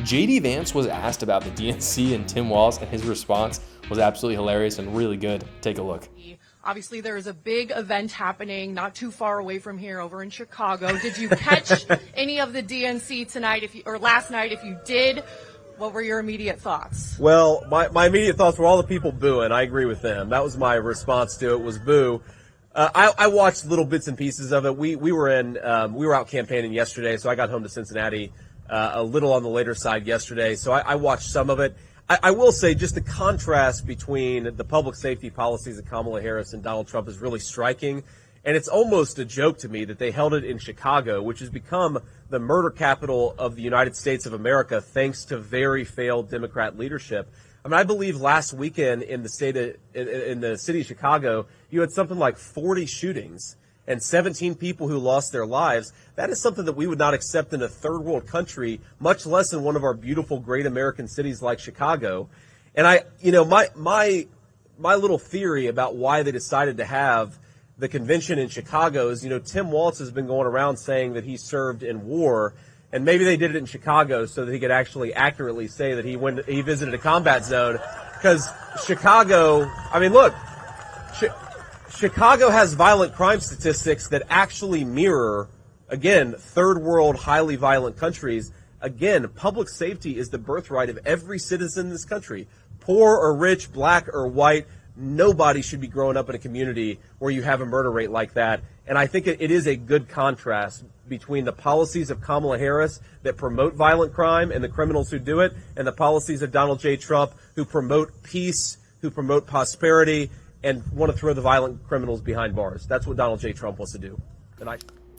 JD Vance was asked about the DNC and Tim Walz, and his response was absolutely hilarious and really good. Take a look. Obviously, there is a big event happening not too far away from here over in Chicago. Did you catch any of the DNC tonight or last night? If you did, what were your immediate thoughts? Well, my immediate thoughts were all the people booing. I agree with them. That was my response to it, was boo. I watched little bits and pieces of it. We were out campaigning yesterday, so I got home to Cincinnati a little on the later side yesterday. So I watched some of it. I will say just the contrast between the public safety policies of Kamala Harris and Donald Trump is really striking. And it's almost a joke to me that they held it in Chicago, which has become the murder capital of the United States of America, thanks to very failed Democrat leadership. I mean, I believe last weekend in the city of Chicago, you had something like 40 shootings and 17 people who lost their lives. That is something that we would not accept in a third world country, much less in one of our beautiful, great American cities like Chicago. And my little theory about why they decided to have the convention in Chicago is, Tim Walz has been going around saying that he served in war, and maybe they did it in Chicago so that he could actually accurately say that he visited a combat zone. Because Chicago, I mean, look, Chicago has violent crime statistics that actually mirror, again, third world, highly violent countries. Again, public safety is the birthright of every citizen in this country. Poor or rich, black or white, nobody should be growing up in a community where you have a murder rate like that. And I think it is a good contrast between the policies of Kamala Harris that promote violent crime and the criminals who do it, and the policies of Donald J. Trump who promote peace, who promote prosperity, and want to throw the violent criminals behind bars. That's what Donald J. Trump wants to do.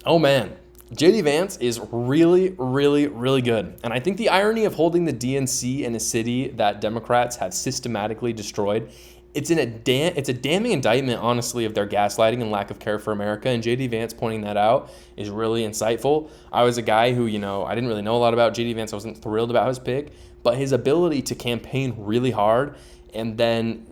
Oh, man. JD Vance is really, really, really good. And I think the irony of holding the DNC in a city that Democrats have systematically destroyed, it's a damning indictment, honestly, of their gaslighting and lack of care for America. And JD Vance pointing that out is really insightful. I was a guy who, I didn't really know a lot about JD Vance. I wasn't thrilled about his pick. But his ability to campaign really hard and then,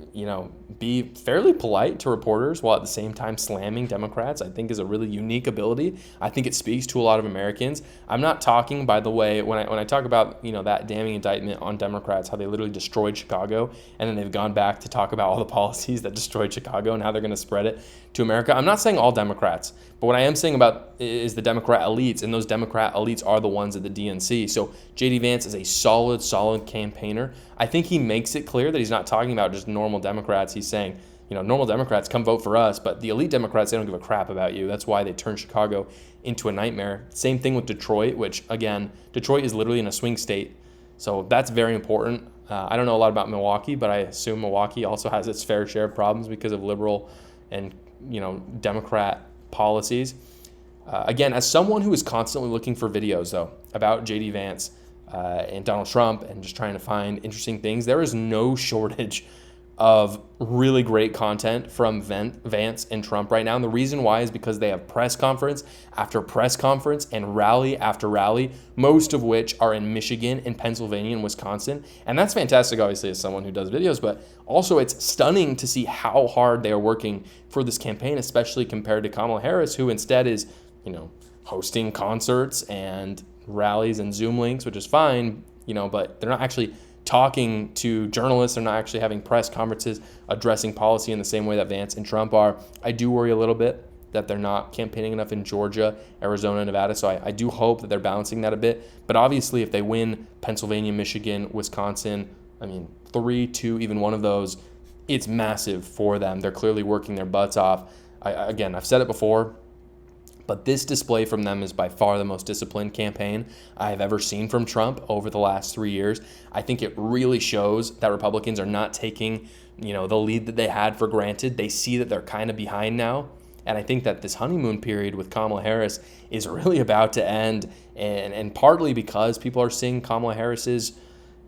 be fairly polite to reporters while at the same time slamming Democrats, I think is a really unique ability. I think it speaks to a lot of Americans. I'm not talking, by the way, when I talk about, that damning indictment on Democrats, how they literally destroyed Chicago, and then they've gone back to talk about all the policies that destroyed Chicago and how they're going to spread it to America. I'm not saying all Democrats, but what I am saying about is the Democrat elites, and those Democrat elites are the ones at the DNC. So JD Vance is a solid campaigner. I think he makes it clear that he's not talking about just normal Democrats. He's saying, normal Democrats come vote for us, but the elite Democrats, they don't give a crap about you. That's why they turned Chicago into a nightmare. Same thing with Detroit, which, again, Detroit is literally in a swing state. So that's very important. I don't know a lot about Milwaukee, but I assume Milwaukee also has its fair share of problems because of liberal and, Democrat policies. Again, as someone who is constantly looking for videos, though, about JD Vance and Donald Trump and just trying to find interesting things, there is no shortage of really great content from Vance and Trump right now. And the reason why is because they have press conference after press conference and rally after rally, most of which are in Michigan and Pennsylvania and Wisconsin. And that's fantastic, obviously, as someone who does videos, but also it's stunning to see how hard they are working for this campaign, especially compared to Kamala Harris, who instead is, hosting concerts and rallies and Zoom links, which is fine, but they're not actually talking to journalists. They're not actually having press conferences addressing policy in the same way that Vance and Trump are. I do worry a little bit that they're not campaigning enough in Georgia, Arizona, Nevada. So I do hope that they're balancing that a bit. But obviously, if they win Pennsylvania, Michigan, Wisconsin, 3, 2, even one of those, it's massive for them. They're clearly working their butts off. Again, I've said it before, but this display from them is by far the most disciplined campaign I've ever seen from Trump over the last 3 years. I think it really shows that Republicans are not taking, the lead that they had for granted. They see that they're kind of behind now. And I think that this honeymoon period with Kamala Harris is really about to end. And partly because people are seeing Kamala Harris's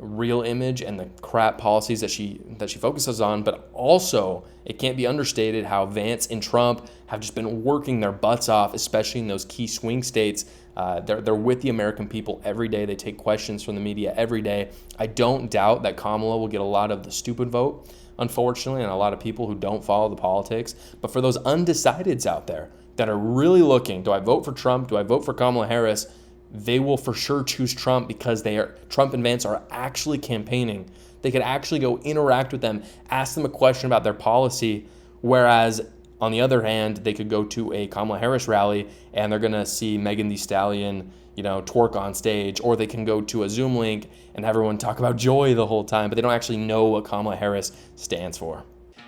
real image and the crap policies that she focuses on, but also it can't be understated how Vance and Trump have just been working their butts off, especially in those key swing states. They're with the American people every day. They take questions from the media every day. I don't doubt that Kamala will get a lot of the stupid vote, unfortunately, and a lot of people who don't follow the politics. But for those undecideds out there that are really looking, do I vote for Trump? Do I vote for Kamala Harris? they will for sure choose Trump because Trump and Vance are actually campaigning. They could actually go interact with them, ask them a question about their policy, whereas on the other hand, they could go to a Kamala Harris rally and they're going to see Megan Thee Stallion, twerk on stage, or they can go to a Zoom link and have everyone talk about joy the whole time, but they don't actually know what Kamala Harris stands for.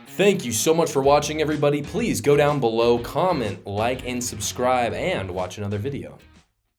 Thank you so much for watching, everybody. Please go down below, comment, like, and subscribe, and watch another video.